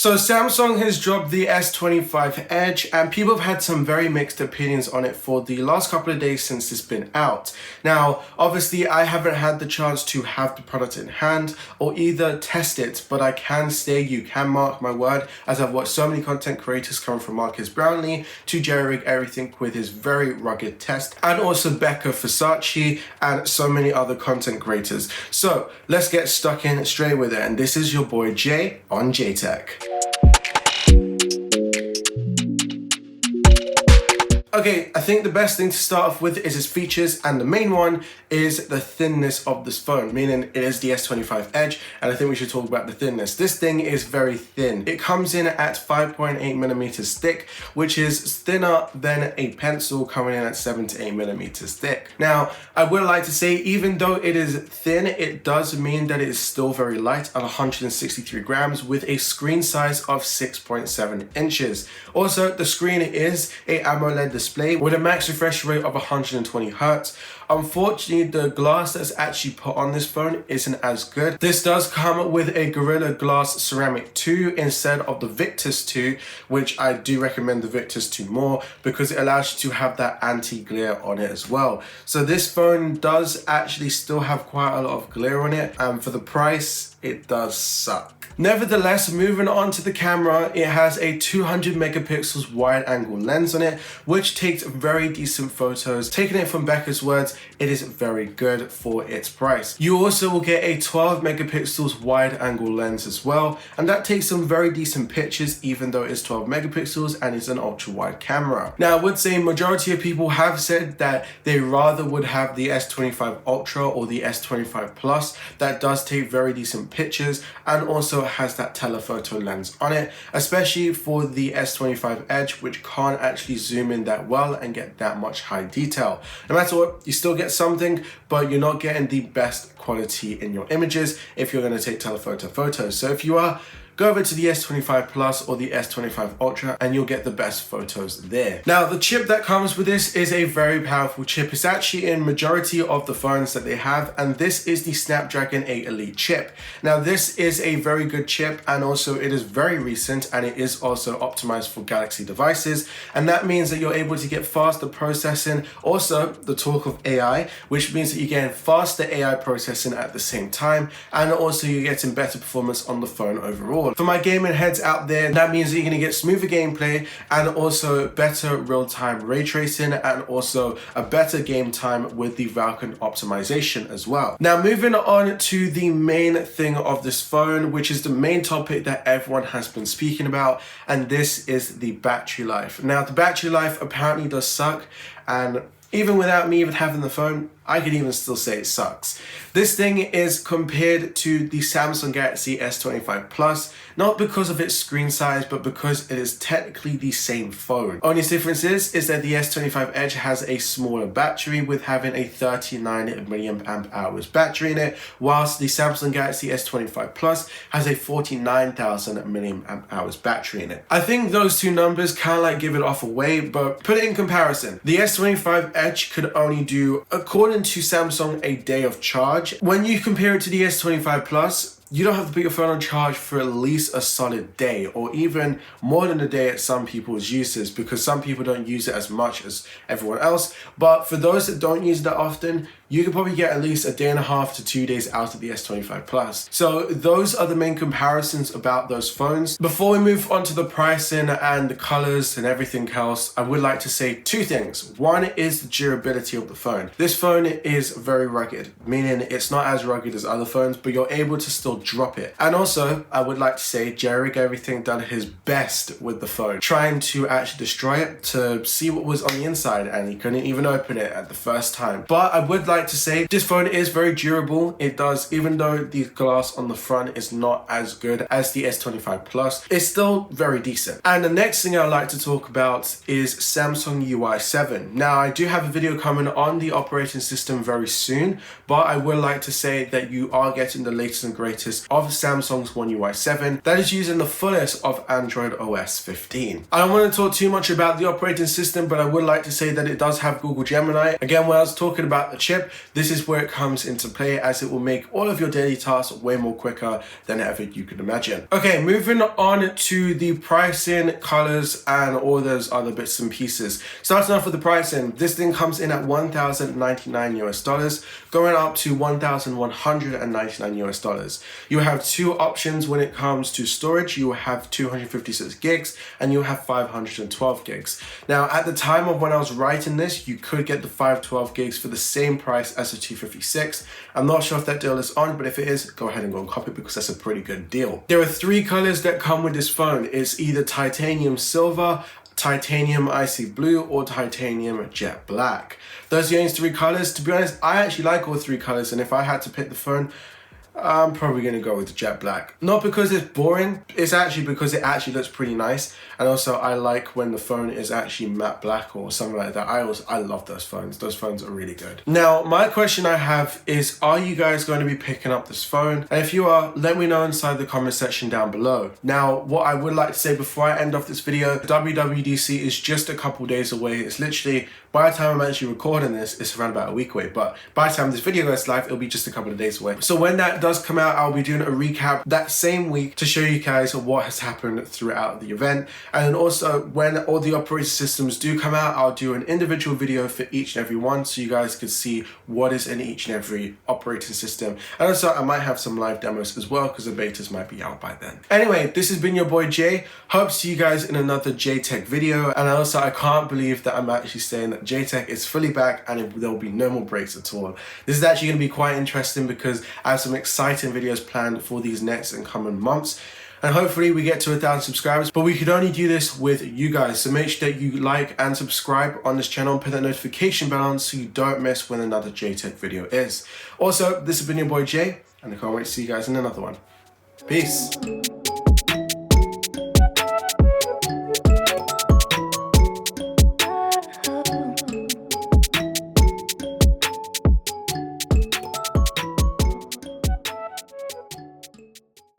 So Samsung has dropped the S25 Edge and people have had some very mixed opinions on it for the last couple of days since it's been out. Now, obviously I haven't had the chance to have the product in hand or either test it, but I can say you can mark my word, as I've watched so many content creators come from Marcus Brownlee to jerry-rig everything with his very rugged test, and also Becca Versace and so many other content creators. So let's get stuck in straight with it, and this is your boy Jay on JayTech. Okay, I think the best thing to start off with is its features, and the main one is the thinness of this phone, meaning it is the S25 Edge, and I think we should talk about the thinness. This thing is very thin. It comes in at 5.8 millimeters thick, which is thinner than a pencil coming in at 7 to 8 millimeters thick. Now, I would like to say, even though it is thin, it does mean that it is still very light at 163 grams with a screen size of 6.7 inches. Also, the screen is a AMOLED display with a max refresh rate of 120 Hz. Unfortunately, the glass that's actually put on this phone isn't as good. This does come with a Gorilla Glass Ceramic 2 instead of the Victus 2, which I do recommend the Victus 2 more because it allows you to have that anti-glare on it as well. So this phone does actually still have quite a lot of glare on it, and for the price, it does suck. Nevertheless, moving on to the camera, it has a 200 megapixels wide angle lens on it, which takes very decent photos. Taking it from Becca's words, it is very good for its price. You also will get a 12 megapixels wide angle lens as well, and that takes some very decent pictures even though it's 12 megapixels and it's an ultra wide camera. Now, I would say majority of people have said that they rather would have the S25 Ultra or the S25 Plus. That does take very decent pictures and also has that telephoto lens on it, especially for the S25 Edge, which can't actually zoom in that well and get that much high detail. No matter what, you still get something, but you're not getting the best quality in your images if you're going to take telephoto photos. So if you are, go over to the S25 Plus or the S25 Ultra and you'll get the best photos there. Now, the chip that comes with this is a very powerful chip. It's actually in majority of the phones that they have, and this is the Snapdragon 8 Elite chip. Now, this is a very good chip, and also it is very recent, and it is also optimized for Galaxy devices, and that means that you're able to get faster processing. Also, the talk of AI, which means that you're getting faster AI processing at the same time, and also you're getting better performance on the phone overall. For my gaming heads out there, that means that you're going to get smoother gameplay and also better real-time ray tracing and also a better game time with the Vulkan optimization as well. Now, moving on to the main thing of this phone, which is the main topic that everyone has been speaking about, and this is the battery life. Now, the battery life apparently does suck, and even without me even having the phone, I could even still say it sucks. This thing is compared to the Samsung Galaxy S25 Plus, not because of its screen size, but because it is technically the same phone. Only difference is that the S25 Edge has a smaller battery with having a 39 milliamp hours battery in it, whilst the Samsung Galaxy S25 Plus has a 49,000 milliamp hours battery in it. I think those two numbers kind of like give it off away, but put it in comparison. The S25 Edge could only do, according to Samsung, a day of charge. When you compare it to the S25 Plus, you don't have to put your phone on charge for at least a solid day, or even more than a day at some people's uses, because some people don't use it as much as everyone else. But for those that don't use it that often, you can probably get at least a day and a half to 2 days out of the S25 Plus. So those are the main comparisons about those phones. Before we move on to the pricing and the colors and everything else, I would like to say two things. One is the durability of the phone. This phone is very rugged, meaning it's not as rugged as other phones, but you're able to still drop it. And also, I would like to say jerry-rig everything done his best with the phone, trying to actually destroy it to see what was on the inside, and he couldn't even open it at the first time. But I would like to say this phone is very durable. It does, even though the glass on the front is not as good as the S25 Plus, it's still very decent. And the next thing I'd like to talk about is Samsung UI 7. Now, I do have a video coming on the operating system very soon, but I would like to say that you are getting the latest and greatest of Samsung's One UI 7 that is using the fullest of Android OS 15. I don't want to talk too much about the operating system, but I would like to say that it does have Google Gemini. Again, when I was talking about the chip, this is where it comes into play, as it will make all of your daily tasks way more quicker than ever you could imagine. Okay, moving on to the pricing, colors, and all those other bits and pieces. Starting off with the pricing, this thing comes in at $1,099 going up to $1,199. You have two options when it comes to storage. You have 256 gigs and you have 512 gigs. Now, at the time of when I was writing this, you could get the 512 gigs for the same price as the 256. I'm not sure if that deal is on, but if it is, go ahead and go and copy it because that's a pretty good deal. There are three colors that come with this phone. It's either titanium silver, titanium icy blue, or titanium jet black. Those are the only three colors. To be honest, I actually like all three colors, and if I had to pick the phone, I'm probably going to go with the jet black. Not because it's boring, it's actually because it actually looks pretty nice. And also I like when the phone is actually matte black or something like that. I love those phones. Those phones are really good. Now, my question I have is, are you guys going to be picking up this phone? And if you are, let me know inside the comment section down below. Now, what I would like to say before I end off this video, WWDC is just a couple days away. It's literally, by the time I'm actually recording this, it's around about a week away. But by the time this video goes live, it'll be just a couple of days away. So when that does come out, I'll be doing a recap that same week to show you guys what has happened throughout the event. And then also when all the operating systems do come out, I'll do an individual video for each and every one so you guys can see what is in each and every operating system. And also I might have some live demos as well because the betas might be out by then. Anyway, this has been your boy Jay. Hope to see you guys in another JayTech video. And also I can't believe that I'm actually saying that JayTech is fully back and there will be no more breaks at all. This is actually going to be quite interesting because I have some exciting videos planned for these next and coming months. And hopefully we get to 1,000 subscribers, but we could only do this with you guys. So make sure that you like and subscribe on this channel and put that notification bell on so you don't miss when another JayTech video is. Also, this has been your boy Jay, and I can't wait to see you guys in another one. Peace.